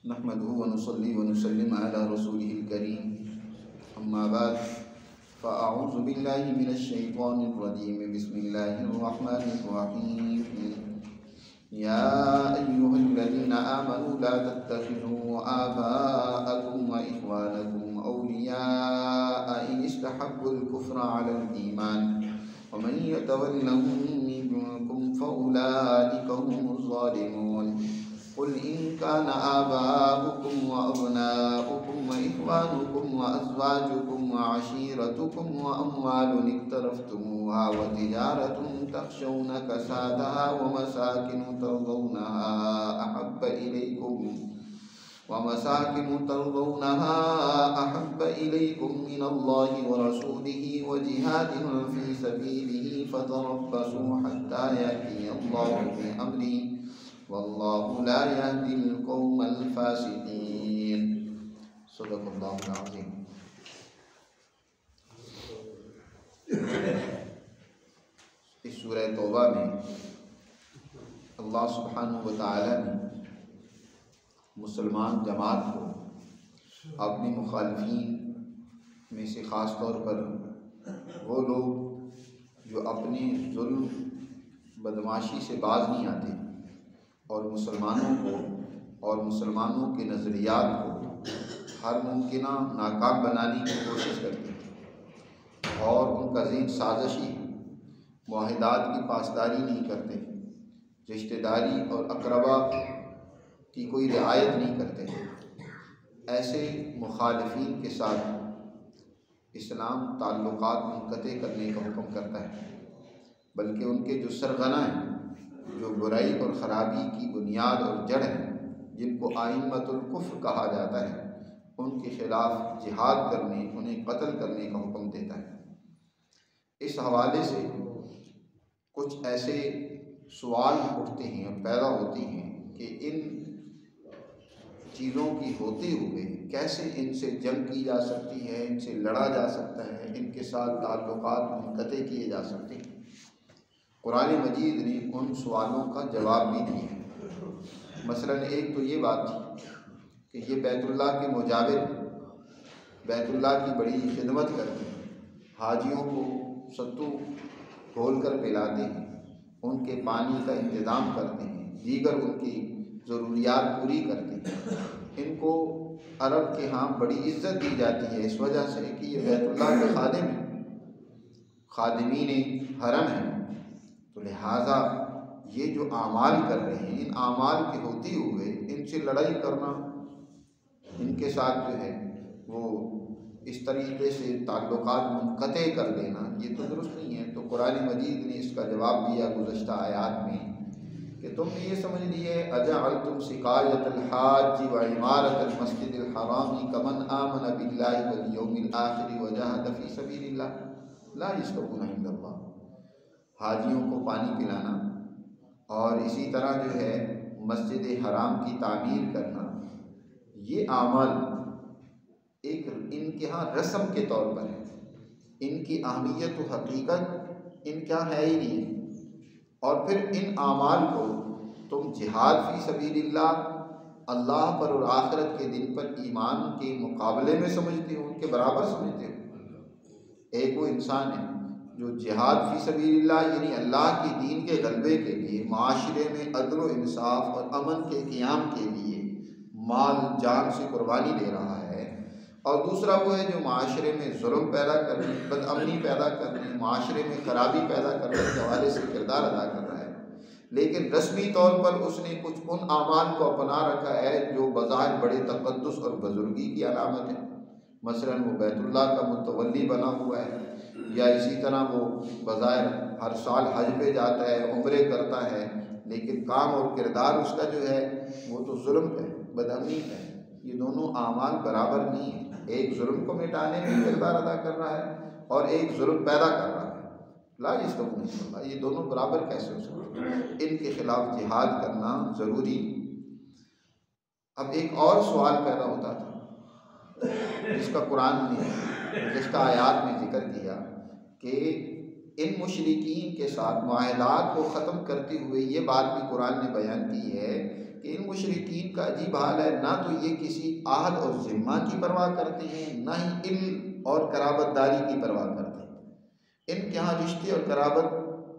नहमदुहु व नुसल्ली व नुसल्लिम अला रसूलिहिल करीम, अम्मा बाद, फ़अऊज़ु बिल्लाहि मिनश शैतानिर रजीम, बिस्मिल्लाहिर रहमानिर रहीम। या अय्युहल्लज़ीना आमनू ला तत्तखिज़ू आबाअकुम व इख़वानकुम औलियाअ इन इस्तहब्बुल कुफ़्र अलल ईमान व मन यतवल्लहुम मिनकुम फ़उलाइका हुमुज़ ज़ालिमून। कुल इन कान आबाउकुम व अबनाउकुम व इख़वानुकुम व अज़वाजुकुम व अशीरतुकुम व अम्वालुन इक़्तरफ़्तुमूहा व तिजारतुन तख़शौना कसादहा व मसाकिनु तर्ज़ौनहा अहब्ब इलैकुम मिनल्लाहि व रसूलिही व जिहादिन फ़ी सबीलिही फ़तरब्बसू हत्ता यअतियल्लाहु बिअम्रिही वल्लाहु ला यहदिल क़ौमल फ़ासिक़ीन। सदक़ल्लाहुल अज़ीम। इस सूरह तौबा में अल्लाह सुब्हानहु व तआला ने मुसलमान जमात को अपनी मुखालिफीन में से ख़ास तौर पर वो लोग जो अपने जुल्म बदमाशी से बाज नहीं आते और मुसलमानों को और मुसलमानों के नज़रियात को हर मुमकिना नाकाम बनाने की कोशिश करते हैं और उनका ज़ीन साजिशी मुआहिदात की पासदारी नहीं करते, रिश्तेदारी और अक़रबा की कोई रिआयत नहीं करते। ऐसे मुखालिफीन के साथ इस्लाम ताल्लुकात मुनक़ते करने का हुक्म करता है, बल्कि उनके जो सरगना हैं, जो बुराई और ख़राबी की बुनियाद और जड़ है, जिनको आइम्मतुल कुफ़्र कहा जाता है, उनके ख़िलाफ़ जिहाद करने, उन्हें कत्ल करने का हुक्म देता है। इस हवाले से कुछ ऐसे सवाल उठते हैं और पैदा होते हैं कि इन चीज़ों की होते हुए कैसे इनसे जंग की जा सकती है, इनसे लड़ा जा सकता है, इनके साथ ताल्लुकात मुनक़ते किए जा सकते हैं। कुरान मजीद ने उन सवालों का जवाब भी दिया है। मसलन एक तो ये बात थी कि ये बैतुल्लाह के मुजाविर, बैतुल्लाह की बड़ी खिदमत करते हैं, हाजियों को सत्तू घोल कर पिलाते हैं, उनके पानी का इंतज़ाम करते हैं, दीगर उनकी ज़रूरियात पूरी करते हैं। इनको अरब के यहाँ बड़ी इज़्ज़त दी जाती है इस वजह से कि ये बैतुल्लाह के खादिम हैं, खादिमीन हरम हैं। तो लिहाजा ये जो आमाल कर रहे हैं, इन आमाल के होते हुए इनसे लड़ाई करना, इनके साथ जो है वो इस तरीके से ताल्लुकात मुनक़ते कर देना, ये तो दुरुस्त नहीं है। तो कुरान मजीद ने इसका जवाब दिया गुज़श्ता आयात में कि तुम ये समझ लिए अजअलतुम सिकायतल हाज व इमारतल मस्जिदिल हरामी कमन आमन बिल्लाहि वल यौमिल आखिर व जहद फी सबीलिल्लाह ला यस्तवूना इंदल्लाह। हाजियों को पानी पिलाना और इसी तरह जो है मस्जिद हराम की तामीर करना, ये आमल एक इनके यहाँ रस्म के तौर पर है, इनकी अहमियत व हकीकत इनके यहाँ है ही नहीं। और फिर इन आमाल को तुम जिहाद फ़ी सबीलिल्लाह, अल्लाह पर और आखिरत के दिन पर ईमान के मुकाबले में समझते हो, उनके बराबर समझते हो। एक वो इंसान है जो जिहाद फ़ी सबीलिल्लाह यानी अल्लाह के दीन के गलबे के लिए, माशरे में अदल व इंसाफ और अमन के क़ियाम के लिए माल जान से कुर्बानी दे रहा है। और दूसरा वो है जो माशरे में जुल्म पैदा करने, बदअमनी पैदा करने, माशरे में खराबी पैदा करने के हवाले से किरदार अदा कर रहा है, लेकिन रस्मी तौर पर उसने कुछ उन आमाल को अपना रखा है जो बज़ाहिर बड़े तक़द्दुस और बुज़ुर्गी की अलामत है। मसलन वो बैतुल्लाह का मुतवल्ली बना हुआ है, या इसी तरह वो बज़ाहिर हर साल हज पे जाता है, उम्रे करता है, लेकिन काम और किरदार उसका जो है वो तो जुल्म है, बदअमनी है। ये दोनों आमाल बराबर नहीं है। एक जुल्म को मिटाने में किरदार अदा कर रहा है और एक जुल्म पैदा कर रहा है। ला यस्तवूना इंदल्लाह, ये दोनों बराबर कैसे हो सकते हैं? इनके खिलाफ जिहाद करना ज़रूरी। अब एक और सवाल पैदा होता था जिसका कुरान ने गुज़श्ता आयात में जिक्र किया कि इन मुशरिकीन के साथ मुआहदात को ख़त्म करते हुए ये बात भी कुरान ने बयान की है कि इन मुशरिकीन का अजीब हाल है, ना तो ये किसी आहद और ज़िम्मा की परवाह करते हैं, ना ही इल्म और कराबतदारी की परवाह करते हैं। इनके यहाँ रिश्ते और कराबत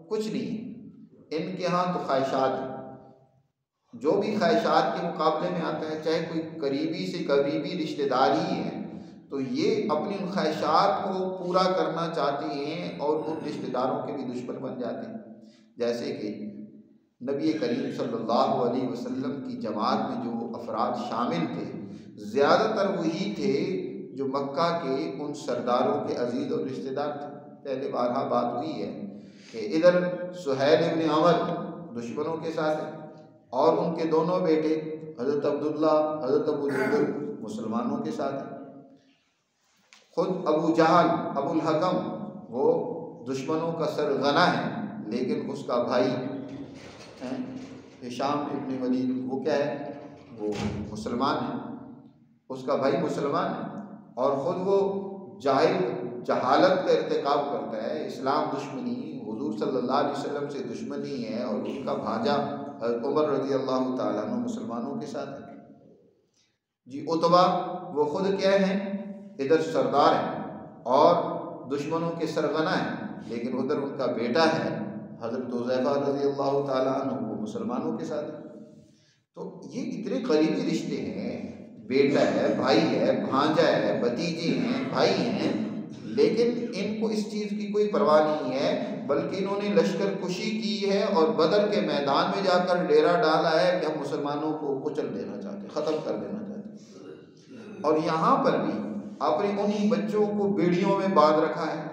कुछ नहीं है, इनके यहाँ तो ख्वाहिशात है। जो भी ख्वाहिशात के मुकाबले में आता है, चाहे कोई करीबी से करीबी रिश्तेदारी है, तो ये अपनी उन ख्वाहिशात को पूरा करना चाहते हैं और उन रिश्तेदारों के भी दुश्मन बन जाते हैं। जैसे कि नबी करीम सल्लल्लाहु अलैहि वसल्लम की जमात में जो अफराद शामिल थे, ज़्यादातर वही थे जो मक्का के उन सरदारों के अजीज़ और रिश्तेदार थे। पहले बारहा बात हुई है कि इधर सुहैल इब्न अमर दुश्मनों के साथ है और उनके दोनों बेटे हज़रत अब्दुल्ला, हज़रत अबू जहल मुसलमानों के साथ है। खुद अबू जहल, अबुल हकम, वो दुश्मनों का सरगना है, लेकिन उसका भाई हिशाम इब्न वलीद वो क्या है, वो मुसलमान है, उसका भाई मुसलमान है और ख़ुद वो जहालत का इर्तिकाब करता है। इस्लाम दुश्मनी, हुजूर सल्लल्लाहु अलैहि वसल्लम से दुश्मनी है और उनका भांजा उमर रज़ी अल्लाह ताला अन्हु मुसलमानों के साथ है जी। उतबा वो खुद क्या है, इधर सरदार है और दुश्मनों के सरगना है, लेकिन उधर उनका बेटा है हज़रत हुज़ैफा रज़ी अल्लाह ताला अन्हु, वो मुसलमानों के साथ है। तो ये इतने करीबी रिश्ते हैं, बेटा है, भाई है, भांजा है, भतीजे हैं, भाई हैं, लेकिन इनको इस चीज़ की कोई परवाह नहीं है, बल्कि इन्होंने लश्कर कुशी की है और बदर के मैदान में जाकर डेरा डाला है कि हम मुसलमानों को कुचल देना चाहते, ख़त्म कर देना चाहते। और यहाँ पर भी अपने उन्हीं बच्चों को बेड़ियों में बांध रखा है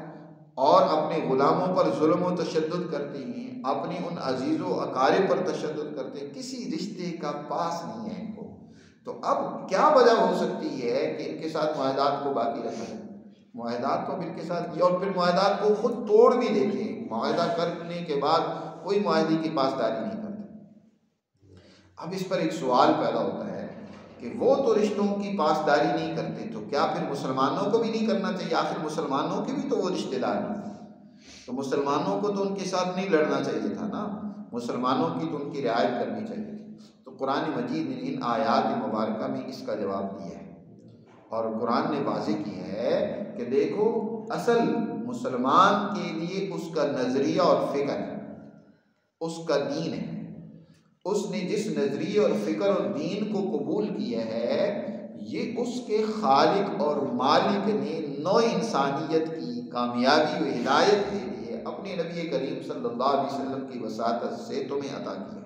और अपने ग़ुलामों पर जुल्म व तशद्दुद करते हैं, अपनी उन अजीज़ों अकारिब पर तशद्दुद करते हैं, किसी रिश्ते का पास नहीं है इनको। तो अब क्या वजह हो सकती है कि इनके साथ मुआहदात को बाकी रखा है? मुआहदात तो इनके साथ किया और फिर मुआहदात को खुद तोड़ भी देते हैं। मुआहदा करने के बाद कोई मुआहदे की पासदारी नहीं करते। अब इस पर एक सवाल पैदा होता है कि वो तो रिश्तों की पासदारी नहीं करते, तो क्या फिर मुसलमानों को भी नहीं करना चाहिए? आखिर मुसलमानों के भी तो वो रिश्तेदार हैं, तो मुसलमानों को तो उनके साथ नहीं लड़ना चाहिए था ना, मुसलमानों की तो उनकी रियायत करनी चाहिए थी। तो कुरान मजीद ने इन आयात मुबारका में इसका जवाब दिया है और कुरान ने वाज़ेह किया है कि देखो, असल मुसलमान के लिए उसका नज़रिया और फ़िक्र है, उसका दीन है। उसने जिस नज़रिए और फ़िक्र और दीन को कबूल किया है, ये उसके खालिक और मालिक ने नौ इंसानियत की कामयाबी व हिदायत के लिए अपने नबी करीम सल्लल्लाहु अलैहि वसल्लम की वसातत से तुम्हें अता किया।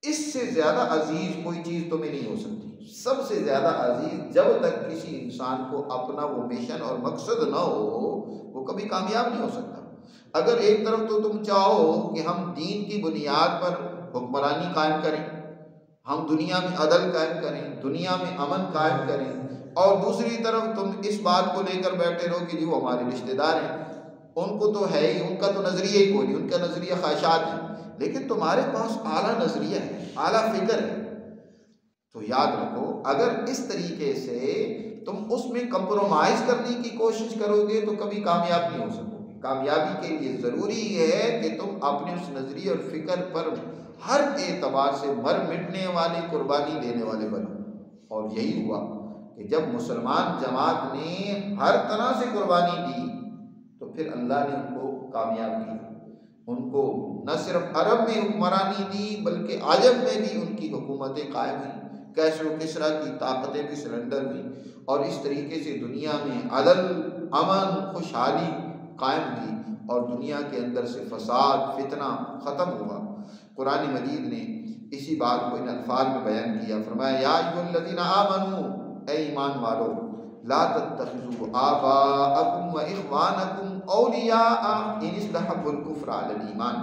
इससे ज़्यादा अजीज़ कोई चीज़ तुम्हें नहीं हो सकती। सबसे ज़्यादा अजीज़, जब तक किसी इंसान को अपना वो मिशन और मकसद न हो, वो कभी कामयाब नहीं हो सकता। अगर एक तरफ तो तुम चाहो कि हम दीन की बुनियाद पर हुक्मरानी कायम करें, हम दुनिया में अदल कायम करें, दुनिया में अमन कायम करें, और दूसरी तरफ तुम इस बात को लेकर बैठे रहो कि जो हमारे रिश्तेदार हैं उनको तो है ही, उनका तो नज़रिया ही कोई नहीं, उनका नज़रिया ख्वाहिशात है, लेकिन तुम्हारे पास आला नज़रिया है, आला फिक्र है। तो याद रखो, अगर इस तरीके से तुम उसमें कंप्रोमाइज़ करने की कोशिश करोगे तो कभी कामयाब नहीं हो सकोगे। कामयाबी के लिए ज़रूरी है कि तुम अपने उस नज़रिए और फ़िक्र पर हर एतबार से मर मिटने वाली कुर्बानी देने वाले बनो। और यही हुआ कि जब मुसलमान जमात ने हर तरह से कुर्बानी दी तो फिर अल्लाह ने उनको कामयाब किया। उनको न सिर्फ अरब में हुक्मरानी दी बल्कि आजम में भी उनकी हुकूमतें कायम हुई, कैसर व किसरा की ताकतें भी सरेंडर हुई और इस तरीके से दुनिया में अदल, अमन, खुशहाली कायम हुई और दुनिया के अंदर से फसाद, फितना ख़त्म हुआ। कुरान मजीद ने इसी बात को इन अल्फाज में बयान किया, फरमाया या अय्युहल्लज़ीना आमनू, ए ईमान वालो, ला तत्तखिज़ू आबाअकुम व इख़वानकुम औलियाअ इन इस्तहब्बुल कुफ्र अलल ईमान।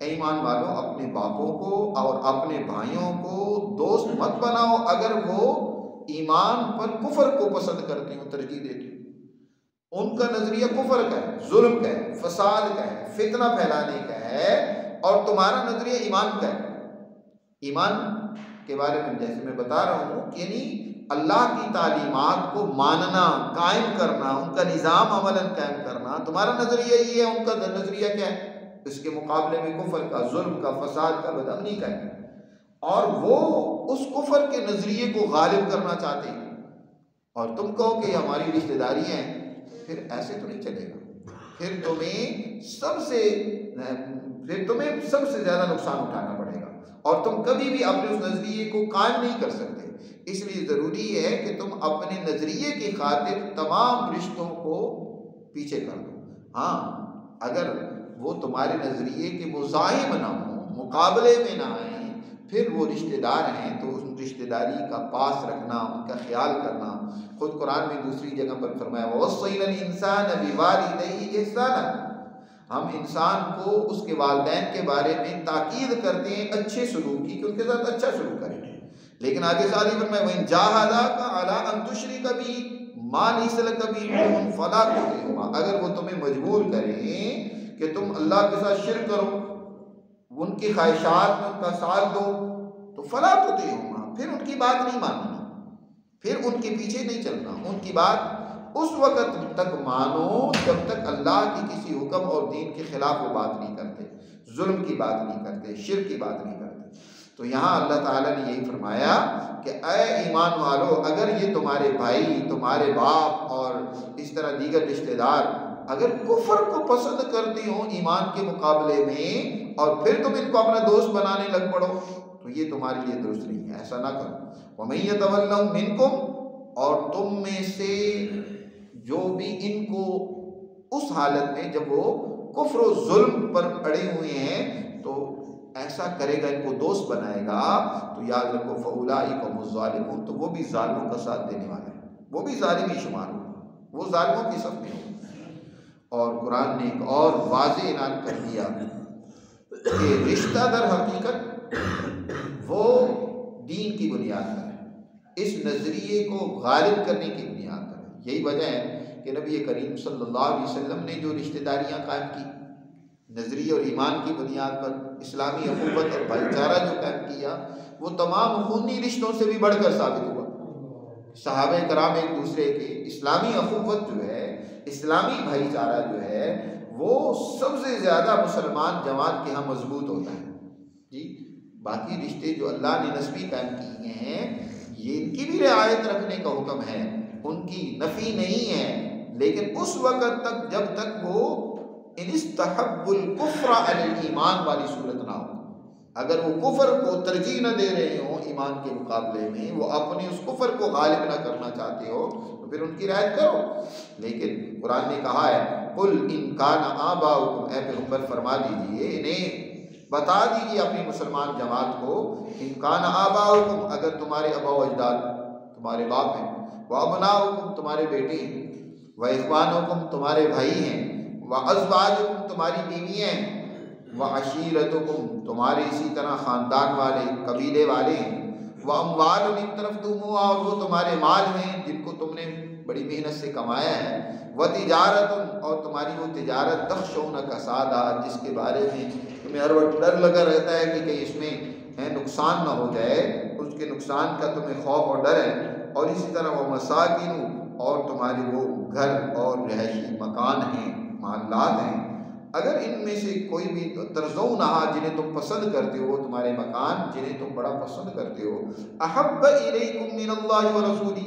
ए ईमान वालो, अपने बापों को और अपने भाइयों को दोस्त मत बनाओ अगर वो ईमान पर कुफ्र को पसंद करते हो, तरजीह देते हो। उनका नजरिया कुफ्र का है, जुल्म का है, फसाद का है, फितना फैलाने का है, और तुम्हारा नजरिया ईमान का है। ईमान के बारे में जैसे मैं बता रहा हूँ, यानी अल्लाह की तालीमात को मानना, कायम करना, उनका निज़ाम अमलन कायम करना, तुम्हारा नजरिया ये है। उनका नजरिया क्या है? इसके मुकाबले में कुफ्र का, जुल्म का, फसाद का, बदअमनी का है। और वो उस कुफर के नजरिए को गालिब करना चाहते हैं और तुम कहो कि हमारी रिश्तेदारी है, फिर ऐसे तो नहीं चलेगा। फिर तुम्हें सबसे ज्यादा नुकसान उठाना पड़ेगा और तुम कभी भी अपने उस नजरिए को कायम नहीं कर सकते। इसलिए जरूरी है कि तुम अपने नजरिए की खातिर तमाम रिश्तों को पीछे कर दो। हाँ, अगर वो तुम्हारे नजरिए के मुज़ाहिम ना हो, मुकाबले में ना आए, फिर वो रिश्तेदार हैं तो उस रिश्तेदारी का पास रखना, उनका ख्याल करना। खुद कुरान में दूसरी जगह पर फरमाया ववस्सैनल इंसान बिवालिदैहि ihसाना, हम इंसान को उसके वालिदैन के बारे में ताकीद करते हैं अच्छे सलूक की, कि उनके साथ अच्छा सलूक करें। लेकिन आगे साथ ही फरमाया वइन जाहदाका अला अन तुश्रिका बी मा लैसा लका बिही फला तुतिहुमा, अगर वो तुम्हें मजबूर करें कि तुम अल्लाह के साथ शिर्क करो, उनकी ख्वाहिशात में उनका साथ दो, तो फला तुतिहुमा, फिर उनकी बात नहीं माननी, फिर उनके पीछे नहीं चलना। उनकी बात उस वक़्त तक मानो जब तक अल्लाह की किसी हुक्म और दीन के खिलाफ वो बात नहीं करते, जुल्म की बात नहीं करते, शिर्क की बात नहीं करते। तो यहाँ अल्लाह ताला ने यही फरमाया कि ऐ ईमान वालो, अगर ये तुम्हारे भाई, तुम्हारे बाप और इस तरह दीगर रिश्तेदार अगर कुफर को पसंद करते हो ईमान के मुकाबले में और फिर तुम इनको अपना दोस्त बनाने लग पड़ो, तो ये तुम्हारे लिए दुरुस्त नहीं है, ऐसा ना करो। वमन यतवल्लहुम मिनकुम, और तुम में से जो भी इनको उस हालत में जब वो कुफ्र और जुल्म पर अड़े हुए हैं तो ऐसा करेगा, इनको दोस्त बनाएगा, तो याद रखो फउलाइका हुमुज़्ज़ालिमून, तो वो भी जालिमों का साथ देने वाला है, वो भी जालिम ही शुमार होगा, वो जालिमों की सफ में होगा। और कुरान ने एक और वाज़ेह ऐलान कर दिया कि रिश्ता दर हकीकत वो दीन की बुनियाद पर है, इस नज़रिए को गालिब करने की बुनियाद पर है। यही वजह है कि नबी करीम सल्लल्लाहु अलैहि वसल्लम ने जो रिश्तेदारियाँ कायम की, नजरिए और ईमान की बुनियाद पर इस्लामी अखुवत और भाईचारा जो कायम किया, वो तमाम खूनी रिश्तों से भी बढ़कर साबित हुआ। सहाबे कराम एक दूसरे के इस्लामी अखुवत जो है, इस्लामी भाईचारा जो है, वो सबसे ज़्यादा मुसलमान जमात के यहाँ मजबूत होता है जी। बाकी रिश्ते जो अल्लाह ने नस्बी कायम किए हैं, ये इनकी भी रियायत रखने का हुक्म है, उनकी नफ़ी नहीं है, लेकिन उस वक़्त तक जब तक वो इनिस्तहब्बुल कुफ्र अलल ईमान वाली सूरत ना हो। अगर वो कुफर को तरजीह न दे रहे हो ईमान के मुकाबले में, वो अपने उस कुफर को गालिब ना करना चाहते हो, तो फिर उनकी रियायत करो। लेकिन कुरान ने कहा है कुल इन काना आबाउकुम, ऐ पैगंबर फरमा दीजिए, इन्हें बता दीजिए अपनी मुसलमान जमात को, इन काना आबाउकुम, अगर तुम्हारे अबा अजदाद तुम्हारे बाप हैं, व अबनाउकुम तुम्हारे बेटे हैं, व इख्वानुकुम तुम्हारे भाई हैं, व अज़वाजुकुम तुम्हारी बीवी हैं, व अशीरतुकुम तुम्हारे इसी तरह ख़ानदान वाले कबीले वाले हैं, व अम्वालुन इक़्तरफ़्तूमुहा, और वो तुम्हारे माल हैं जिनको तुमने बड़ी मेहनत से कमाया है, व तिजारतुन, और तुम्हारी वो तिजारत तख़शौना कसादा, जिसके बारे में तुम्हें हर वक्त डर लगा रहता है कि कहीं इसमें नुकसान ना हो जाए, उसके नुकसान का तुम्हें खौफ और डर है। और इसी तरह वह मसाकिन, और तुम्हारे वो घर और रहायशी मकान हैं, मामलात हैं, अगर इनमें से कोई भी तर्ज़ौनहा, जिन्हें तुम पसंद करते हो, तुम्हारे मकान जिन्हें तुम बड़ा पसंद करते हो, अहब्ब इलैकुम मिनल्लाहि व रसूली,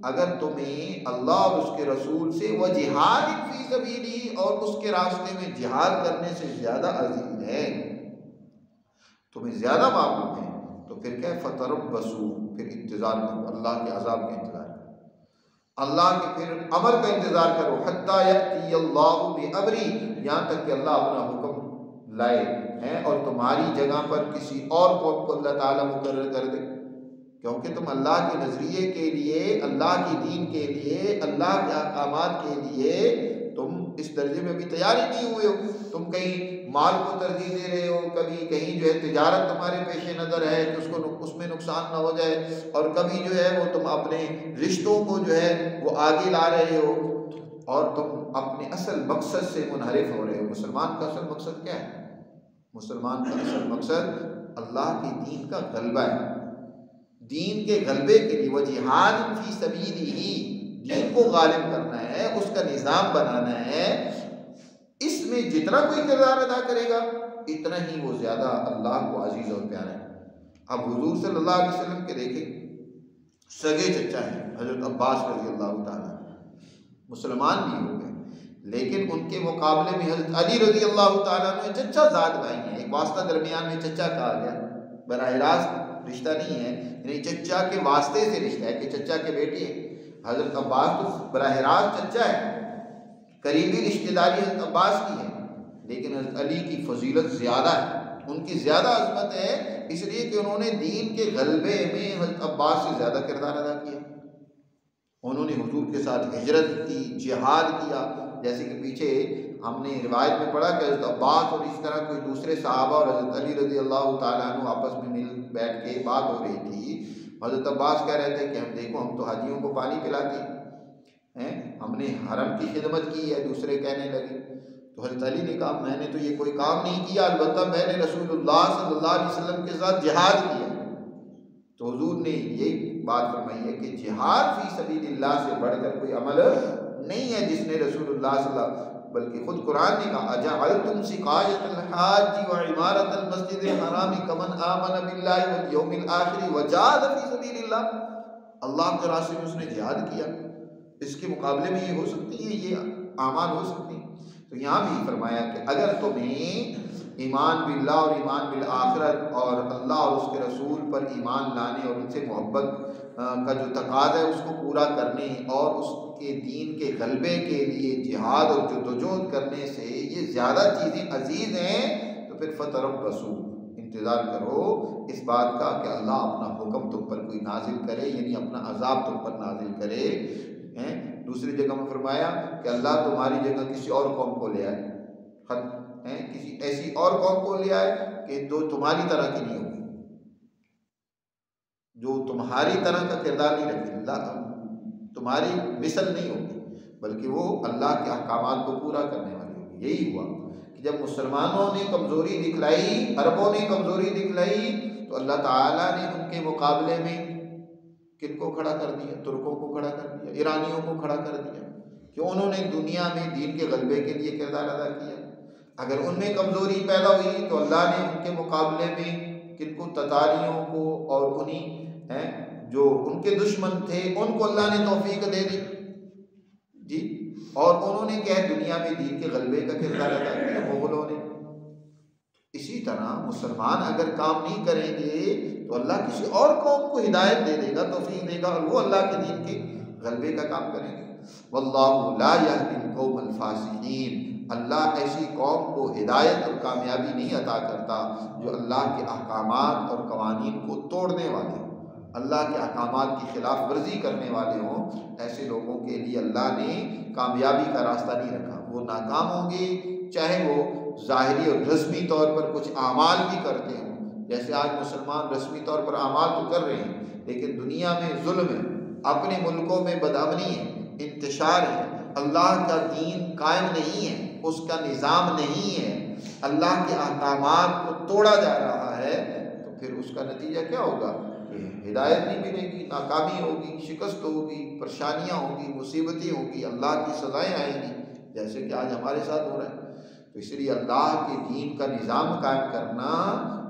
अगर तुम्हें अल्लाह और उसके रसूल से, व जिहाद फी सबीली, और उसके रास्ते में जिहाद करने से ज़्यादा अजीज है, तुम्हें ज़्यादा मालूम है, तो फिर क्या, फतरब्बसू, फिर इंतज़ार करो, अल्लाह के अज़ाब का इंतज़ार करो, अल्लाह के फिर अमर का इंतज़ार करो, हत्ता यअती अल्लाहु बिअमरी, यहाँ तक कि अल्लाह अपना हुक्म लाए हैं और तुम्हारी जगह पर किसी और कौम को अल्लाह ताला मुकर्रर कर दे। क्योंकि तुम अल्लाह के नज़रिए के लिए, अल्लाह की दीन के लिए, अल्लाह के अहकामात के लिए तुम इस दर्जे में भी तैयार ही नहीं हुए हो। तुम कहीं माल को तरजीह दे रहे हो, कभी कहीं जो है तिजारत तुम्हारे पेश नज़र है कि उसको उसमें नुकसान ना हो जाए, और कभी जो है वो तुम अपने रिश्तों को जो है वो आगे ला रहे हो, और तुम अपने असल मकसद से मुनहरिफ हो रहे हो। मुसलमान का असल मकसद क्या है? मुसलमान का असल मकसद अल्लाह की दीन का गलबा है। दीन के गलबे के लिए वह जिहाद फी सबीलिही, दीन को गालिब करना है, उसका निज़ाम बनाना है। इसमें जितना कोई किरदार अदा करेगा, इतना ही वो ज़्यादा अल्लाह को अजीज़ और प्यारा है। अब हुजूर सल्लल्लाहु अलैहि वसल्लम के देखें सगे चचा हैं हज़रत अब्बास रज़ी अल्लाह ताला, मुसलमान भी हो गए, लेकिन उनके मुकाबले में हज़रत अली रज़ी अल्लाह ताला ने चचा ज़ात भाई हैं, एक वास्ता दरमियान में चचा कहा गया, बराह रास्त रिश्ता नहीं है, यानी चचा के वास्ते से रिश्ता है कि चचा के बेटे हैं। हज़रत अब्बास तो बराह रास्त चचा है, करीबी रिश्तेदारी हज़रत अब्बास की है, लेकिन हज़रत अली की फजीलत ज़्यादा है, उनकी ज़्यादा अज़मत है, इसलिए कि उन्होंने दीन के गलबे में हज़रत अब्बास से ज़्यादा किरदार अदा किया। उन्होंने हुजूर के साथ हिजरत की, जिहाद किया, जैसे कि पीछे हमने रिवायत में पढ़ा कि हज़रत अब्बास और इस तरह कोई दूसरे सहाबा और हज़रत अली रज़ी अल्लाह ताला अन्हु आपस में मिल बैठ के बात हो रही थी। हज़रत अब्बास कह रहे थे कि हम देखो, हम तो हाजियों को पानी पिलाते हैं, हमने हरम की खिदमत की है। दूसरे कहने लगे, तो हज़रत अली ने कहा मैंने तो ये कोई काम नहीं किया, अलबत्ता मैंने रसूलुल्लाह सल्लल्लाहु अलैहि वसल्लम के साथ जिहाद किया। तो हुजूर ने यही बात फरमाई है कि जिहाद फी सबीलिल्लाह से बढ़कर कोई अमल नहीं है जिसने रसूलुल्लाह सल्लल्लाहु, बल्कि खुद कुरान ने कहा अजअलतुम सिकायतल हाजी व इमारतल मस्जिदिल हरामी कमन आमन बिल्लाहि वल यौमिल आखिर व जाद फी सबीलिल्लाह। अल्लाह के रास्ते में उसने जिहाद किया, इसके मुकाबले में ये हो सकती है, ये आमाल हो सकती है। तो यहाँ भी फरमाया कि अगर तुम्हें ईमान बिल्लाह और ईमान बिल आखिरत और अल्लाह और उसके रसूल पर ईमान लाने और उनसे मोहब्बत का जो तकाज़ा है उसको पूरा करने और उसके दीन के गलबे के लिए जिहाद और जद्दोजहद करने से ये ज़्यादा चीज़ें अजीज़ हैं, तो फिर फतरब्बसू, इंतज़ार करो इस बात का कि अल्लाह अपना हुक्म तुम पर कोई नाजिल करे, यानी अपना अजाब तुम पर नाजिल करे। हैं दूसरी जगह में फरमाया कि अल्लाह तुम्हारी जगह किसी और कौम को ले आए, किसी ऐसी और कौम को ले आए कि जो तुम्हारी तरह की नहीं होगी, जो तुम्हारी तरह का किरदार नहीं रखेगी, तुम्हारी मिसल नहीं होगी, बल्कि वो अल्लाह के अहकामात को पूरा करने वाली होगी। यही हुआ कि जब मुसलमानों ने कमज़ोरी दिखलाई, अरबों ने कमज़ोरी दिखलाई, तो अल्लाह ताला ने उनके मुकाबले में किनको खड़ा कर दिया? तुर्कों को खड़ा कर दिया, ईरानियों को खड़ा कर दिया, कि उन्होंने दुनिया में दीन के गलबे के लिए किरदार अदा किया। अगर उनमें कमज़ोरी पैदा हुई तो अल्लाह ने उनके मुकाबले में किनको? ततारियों को और उन्हीं जो उनके दुश्मन थे उनको अल्लाह ने तौफीक दे दी जी, और उन्होंने क्या है दुनिया में दीन के गलबे का किरदार अदा किया मुग़लों ने। इसी तरह मुसलमान अगर काम नहीं करेंगे तो अल्लाह किसी और कौम को हिदायत दे देगा, तौफीक देगा, और वो अल्लाह के दीन के गलबे का काम करेंगे। वल्लाहु ला यहदिल कौमल फासिकीन, अल्लाह ऐसी कौम को हिदायत और कामयाबी नहीं अता करता जो अल्लाह के अहकामात और कवानीन को तोड़ने वाले हों, अल्लाह के अहकामात की खिलाफ वर्जी करने वाले हों। ऐसे लोगों के लिए अल्लाह ने कामयाबी का रास्ता नहीं रखा, वो नाकाम होंगे, चाहे वो ज़ाहिरी और रस्मी तौर पर कुछ आमाल भी करते हों। जैसे आज मुसलमान रस्मी तौर पर आमाल तो कर रहे हैं, लेकिन दुनिया में जुल्म है, अपने मुल्कों में बदअमनी है, इंतशार है, अल्लाह का दीन कायम नहीं है, उसका निज़ाम नहीं है, अल्लाह के अहकामात को तोड़ा जा रहा है, तो फिर उसका नतीजा क्या होगा? हिदायत नहीं मिलेगी, नाकामी होगी, शिकस्त होगी, परेशानियाँ होगी, मुसीबतें होगी, अल्लाह की सज़ाएँ आएंगी, जैसे कि आज हमारे साथ हो रहा है। तो इसलिए अल्लाह के दीन का निज़ाम कायम करना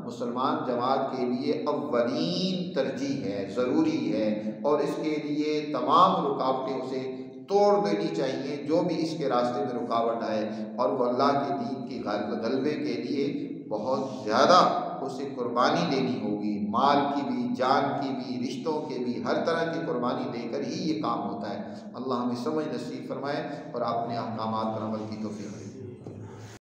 मुसलमान जमात के लिए अव्वलीन तरजीह है, ज़रूरी है, और इसके लिए तमाम रुकावटें उसे तोड़ देनी चाहिए जो भी इसके रास्ते में रुकावट आए, और वो अल्लाह के दीन के गलबे के लिए बहुत ज़्यादा उसे कुर्बानी देनी होगी, माल की भी, जान की भी, रिश्तों के भी, हर तरह की कुर्बानी देकर ही ये काम होता है। अल्लाह हमें समझ नसीब फरमाए और अपने अहकामात पर अमल की तौफीक दे।